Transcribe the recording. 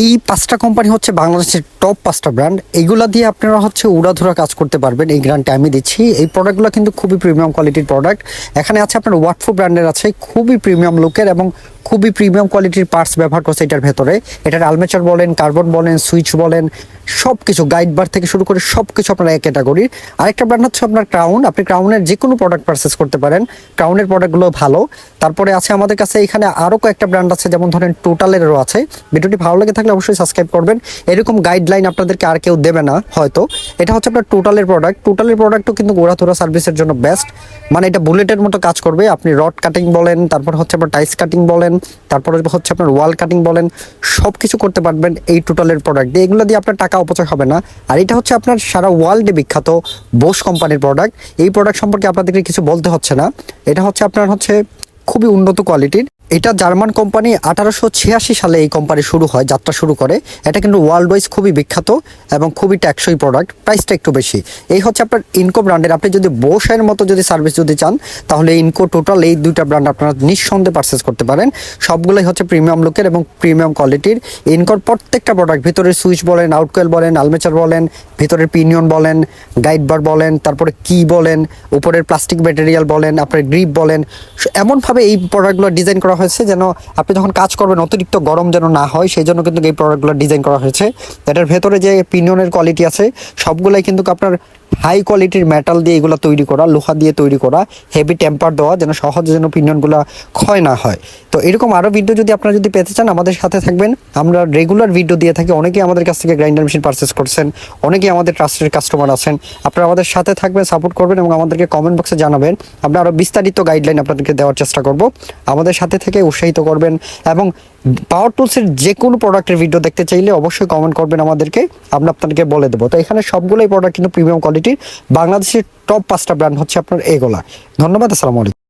এই ৫টা কোম্পানি হচ্ছে বাংলাদেশের টপ ৫টা ব্র্যান্ড। এইগুলা দিয়ে আপনারা হচ্ছে উড়াধুরা কাজ করতে পারবেন, এই গ্যারান্টি আমি দিচ্ছি। এই প্রোডাক্টগুলো কিন্তু খুবই প্রিমিয়াম কোয়ালিটির প্রোডাক্ট। এখানে আছে আপনার ওয়াটফো ব্র্যান্ডের আছে, খুবই প্রিমিয়াম লুকের এবং খুবই প্রিমিয়াম কোয়ালিটির পার্টস ব্যবহার করছে এটার ভেতরে। এটার আলমেচার বলেন, কার্বন বলেন, সুইচ বলেন, সব কিছু গাইড বার থেকে শুরু করে সব কিছু আপনার এক ক্যাটাগরির। আরেকটা ব্র্যান্ড হচ্ছে আপনার ক্রাউন। আপনি ক্রাউনের যে কোনো প্রোডাক্ট পারচেস করতে পারেন, ক্রাউনের প্রোডাক্টগুলো ভালো। তারপরে আছে আমাদের কাছে এখানে আরও কয়েকটা ব্র্যান্ড আছে, যেমন ধরেন টোটালেরও আছে। ভিডিওটি ভালো লেগে থাকলে অবশ্যই সাবস্ক্রাইব করবেন। এরকম গাইডলাইন আপনাদেরকে আর কেউ দেবে না হয়তো। এটা হচ্ছে আপনার টোটালের প্রোডাক্ট। টোটালের প্রোডাক্টও কিন্তু গোড়াথোড়া সার্ভিসের জন্য বেস্ট, মানে এটা বুলেটের মতো কাজ করবে। আপনি রড কাটিং বলেন, তারপর হচ্ছে আপনার টাইস কাটিং বলেন, তারপরে হচ্ছে আপনার ওয়াল কাটিং বলেন, সব কিছু করতে পারবেন এই টোটালের প্রোডাক্ট দিয়ে। এগুলো দিয়ে আপনার টাকা অপচয় হবে না। আর এটা হচ্ছে আপনার সারা ওয়ার্ল্ডে বিখ্যাত বোস কোম্পানির প্রোডাক্ট। এই প্রোডাক্ট সম্পর্কে আপনাদেরকে কিছু বলতে হচ্ছে না। এটা হচ্ছে আপনার হচ্ছে খুবই উন্নত কোয়ালিটির। এটা জার্মান কোম্পানি, 1886 সালে এই কোম্পানি শুরু হয়, যাত্রা শুরু করে। এটা কিন্তু ওয়ার্ল্ড ওয়াইজ খুবই বিখ্যাত এবং খুবই টেকসই প্রোডাক্ট, প্রাইসটা একটু বেশি। এই হচ্ছে আপনার ইনকো ব্র্যান্ডের। আপনি যদি বোসের মতো যদি সার্ভিস যদি চান, তাহলে ইনকো টোটাল এই দুইটা ব্র্যান্ড আপনারা নিঃসন্দেহে পারচেস করতে পারেন। সবগুলোই হচ্ছে প্রিমিয়াম লুকের এবং প্রিমিয়াম কোয়ালিটির। ইনকোর প্রত্যেকটা প্রোডাক্ট, ভিতরের সুইচ বলেন, আউটকয়েল বলেন, আলমেচার বলেন, ভিতরের পিনিয়ন বলেন, গাইড বার বলেন, তারপরে কি বলেন, উপরের প্লাস্টিক ম্যাটেরিয়াল বলেন, আপনার গ্রিপ বলেন, এমনভাবে এই প্রোডাক্টগুলো ডিজাইন করা হয়েছে যেন আপনি যখন কাজ করবেন অতিরিক্ত গরম যেন না হয়, সেই জন্য কিন্তু এই প্রোডাক্টগুলো ডিজাইন করা হয়েছে। এটার ভেতরে যে পিনিয়নের কোয়ালিটি আছে সবগুলাই কিন্তু আপনার হাই কোয়ালিটির মেটাল দিয়ে এগুলো তৈরি করা, লোহা দিয়ে তৈরি করা, হেভি টেম্পার দেওয়া, যেন সহজে যেন পিনিয়নগুলো ক্ষয় না হয়। তো এরকম আরও ভিডিও যদি আপনারা যদি পেতে চান, আমাদের সাথে থাকবেন। আমরা রেগুলার ভিডিও দিয়ে থাকি। অনেকেই আমাদের কাছ থেকে গ্রাইন্ডার মেশিন পারচেস করছেন, অনেকেই আমাদের ট্রাস্টেড কাস্টমার আছেন। আপনারা আমাদের সাথে থাকবেন, সাপোর্ট করবেন এবং আমাদেরকে কমেন্ট বক্সে জানাবেন। আমরা আরও বিস্তারিত গাইডলাইন আপনাদেরকে দেওয়ার চেষ্টা করব। আমাদের সাথে থেকে উৎসাহিত করবেন এবং পাওয়ার টুলসের যে কোনো প্রোডাক্টের ভিডিও দেখতে চাইলে অবশ্যই কমেন্ট করবেন আমাদেরকে, আমরা আপনাদেরকে বলে দেবো। তো এখানে সবগুলোই প্রোডাক্ট কিন্তু প্রিমিয়াম কোয়ালিটির। বাংলাদেশের টপ 5টা ব্র্যান্ড হচ্ছে আপনার এগুলা। ধন্যবাদ, আসসালামু আলাইকুম।